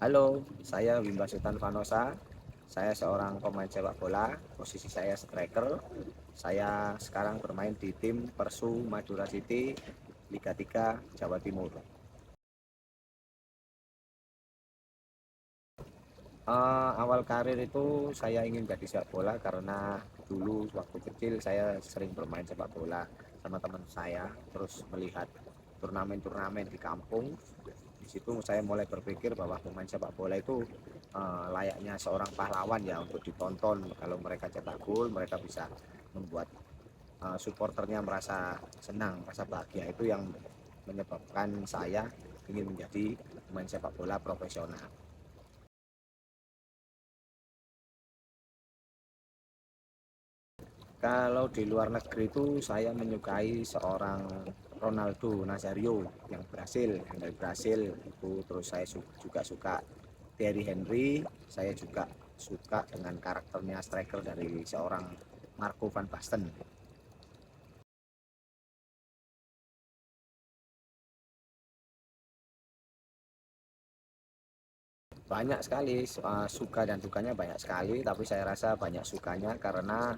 Halo, saya Wimba Sultan Vanosa. Saya seorang pemain sepak bola, posisi saya striker. Saya sekarang bermain di tim Persu Madura City, Liga 3 Jawa Timur. Awal karir itu saya ingin jadi sepak bola karena dulu waktu kecil saya sering bermain sepak bola sama teman saya, terus melihat turnamen-turnamen di kampung. Di situ saya mulai berpikir bahwa pemain sepak bola itu layaknya seorang pahlawan ya untuk ditonton. Kalau mereka cetak gol, mereka bisa membuat supporternya merasa senang, merasa bahagia. Itu yang menyebabkan saya ingin menjadi pemain sepak bola profesional. Kalau di luar negeri itu saya menyukai seorang Ronaldo Nazario yang Brasil, yang dari Brasil itu. Terus saya juga suka Thierry Henry. Saya juga suka dengan karakternya striker dari seorang Marco van Basten. Banyak sekali, suka dan dukanya banyak sekali, tapi saya rasa banyak sukanya karena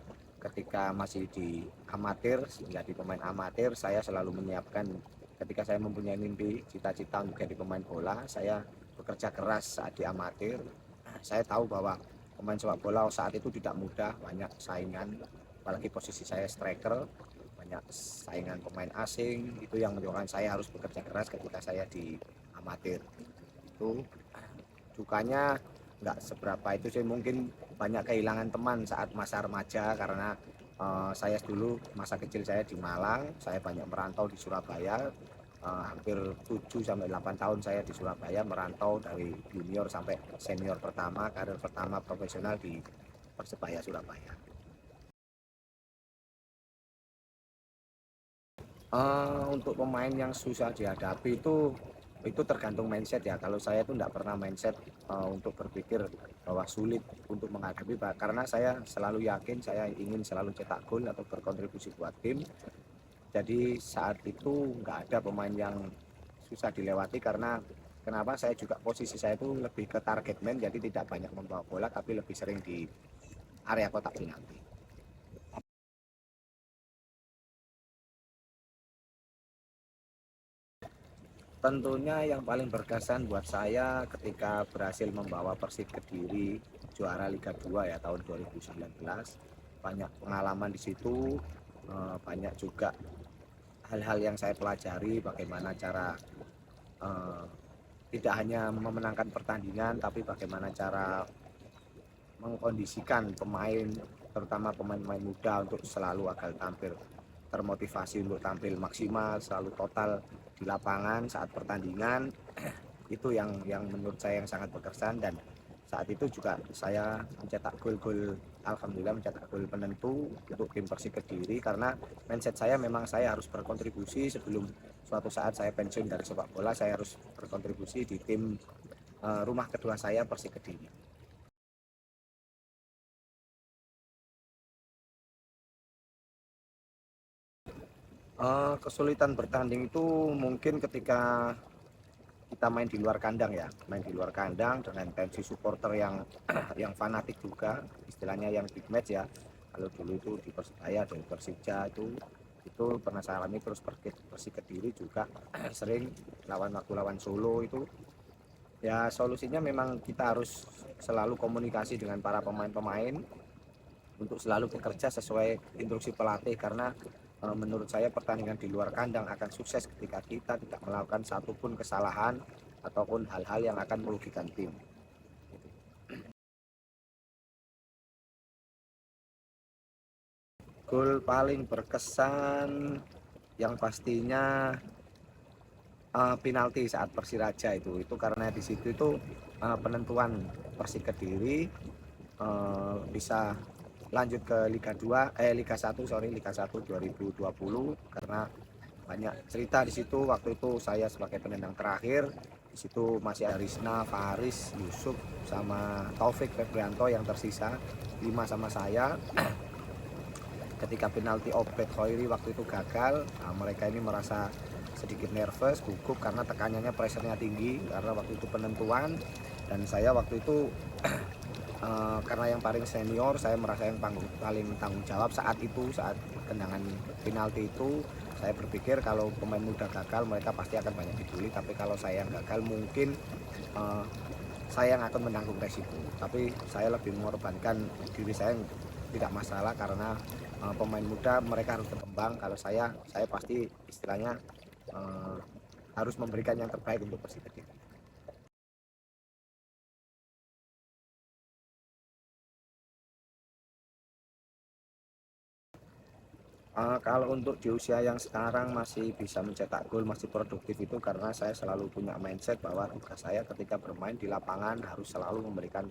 ketika masih di amatir, menjadi pemain amatir, saya selalu menyiapkan ketika saya mempunyai mimpi, cita-cita untuk jadi pemain bola, saya bekerja keras saat di amatir. Saya tahu bahwa pemain sepak bola saat itu tidak mudah, banyak saingan, apalagi posisi saya striker, banyak saingan pemain asing, itu yang menyebabkan saya harus bekerja keras ketika saya di amatir. Itu dukanya nggak seberapa itu sih, mungkin banyak kehilangan teman saat masa remaja karena saya dulu masa kecil saya di Malang, saya banyak merantau di Surabaya, hampir 7 sampai 8 tahun saya di Surabaya merantau dari junior sampai senior pertama, karir pertama profesional di Persebaya Surabaya. Untuk pemain yang susah dihadapi itu tergantung mindset ya. Kalau saya itu tidak pernah mindset untuk berpikir bahwa sulit untuk menghadapi, karena saya selalu yakin saya ingin selalu cetak gol atau berkontribusi buat tim. Jadi saat itu nggak ada pemain yang susah dilewati karena kenapa, saya juga posisi saya itu lebih ke target man, jadi tidak banyak membawa bola tapi lebih sering di area kotak penalti. Tentunya yang paling berkesan buat saya ketika berhasil membawa Persik Kediri juara Liga 2 ya tahun 2019. Banyak pengalaman di situ, banyak juga hal-hal yang saya pelajari, bagaimana cara eh, tidak hanya memenangkan pertandingan tapi bagaimana cara mengkondisikan pemain, terutama pemain-pemain muda untuk selalu agar tampil termotivasi untuk tampil maksimal, selalu total di lapangan saat pertandingan. Itu yang menurut saya yang sangat berkesan, dan saat itu juga saya mencetak gol-gol, alhamdulillah mencetak gol penentu untuk tim Persik Kediri karena mindset saya memang saya harus berkontribusi sebelum suatu saat saya pensiun dari sepak bola, saya harus berkontribusi di tim rumah kedua saya Persik Kediri. Kesulitan bertanding itu mungkin ketika kita main di luar kandang ya, main di luar kandang dengan tensi supporter yang yang fanatik juga, istilahnya yang big match ya. Kalau dulu itu di Persebaya dan Persija itu pernah saya alami, terus Persik Kediri juga sering lawan, waktu lawan Solo itu ya. Solusinya memang kita harus selalu komunikasi dengan para pemain-pemain untuk selalu bekerja sesuai instruksi pelatih karena menurut saya pertandingan di luar kandang akan sukses ketika kita tidak melakukan satupun kesalahan ataupun hal-hal yang akan merugikan tim. Gol paling berkesan yang pastinya penalti saat Persiraja itu karena di situ itu penentuan Persik Kediri bisa lanjut ke Liga 2, Liga 1, sorry, Liga 1 2020 karena banyak cerita di situ. Waktu itu saya sebagai penendang terakhir, di situ masih ada Risna, Faris, Yusuf sama Taufik Febrianto yang tersisa 5 sama saya. Ketika penalti Obed Khoiri waktu itu gagal, nah, mereka ini merasa sedikit nervous, gugup karena tekanannya, pressernya tinggi karena waktu itu penentuan. Dan saya waktu itu karena yang paling senior, saya merasa yang paling tanggung jawab saat itu, saat tendangan penalti itu. Saya berpikir kalau pemain muda gagal mereka pasti akan banyak dibully, tapi kalau saya yang gagal mungkin uh, saya yang akan menanggung resiko. Tapi saya lebih mengorbankan diri saya, tidak masalah karena pemain muda mereka harus berkembang. Kalau saya pasti istilahnya uh, harus memberikan yang terbaik untuk Persib Kediri. Kalau untuk di usia yang sekarang masih bisa mencetak gol, masih produktif itu karena saya selalu punya mindset bahwa tugas saya ketika bermain di lapangan harus selalu memberikan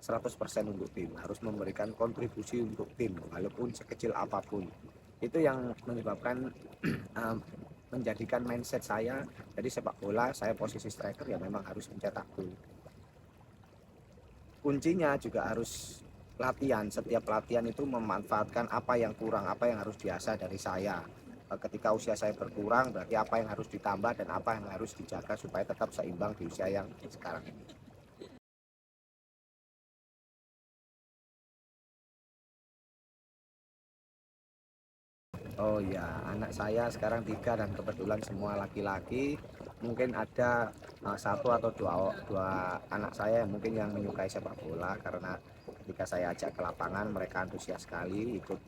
100% untuk tim, harus memberikan kontribusi untuk tim walaupun sekecil apapun. Itu yang menyebabkan menjadikan mindset saya, jadi sepak bola saya posisi striker ya memang harus mencetak gol. Kuncinya juga harus latihan. Setiap latihan itu memanfaatkan apa yang kurang, apa yang harus diasah dari saya. Ketika usia saya berkurang berarti apa yang harus ditambah dan apa yang harus dijaga supaya tetap seimbang di usia yang sekarang ini. Oh ya, anak saya sekarang 3 dan kebetulan semua laki-laki. Mungkin ada satu atau dua anak saya yang mungkin yang menyukai sepak bola karena ketika saya ajak ke lapangan mereka antusias sekali ikut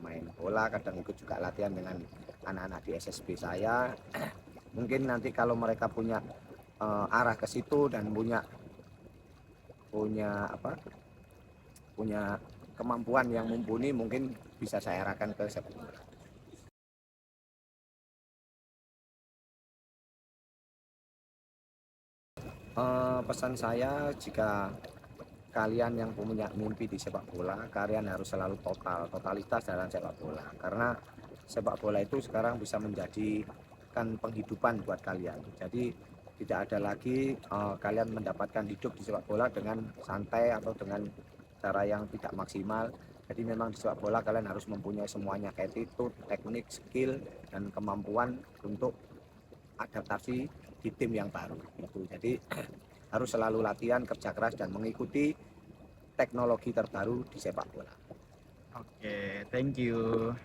main bola, kadang ikut juga latihan dengan anak-anak di SSB saya. Mungkin nanti kalau mereka punya arah ke situ dan punya punya apa punya kemampuan yang mumpuni, mungkin bisa saya arahkan ke sepak bola. Pesan saya, jika kalian yang punya mimpi di sepak bola, kalian harus selalu totalitas dalam sepak bola. Karena sepak bola itu sekarang bisa menjadikan penghidupan buat kalian. Jadi tidak ada lagi kalian mendapatkan hidup di sepak bola dengan santai atau dengan cara yang tidak maksimal. Jadi memang di sepak bola kalian harus mempunyai semuanya, attitude, teknik, skill, dan kemampuan untuk adaptasi di tim yang baru gitu. Jadi harus selalu latihan, kerja keras dan mengikuti teknologi terbaru di sepak bola. Oke, thank you.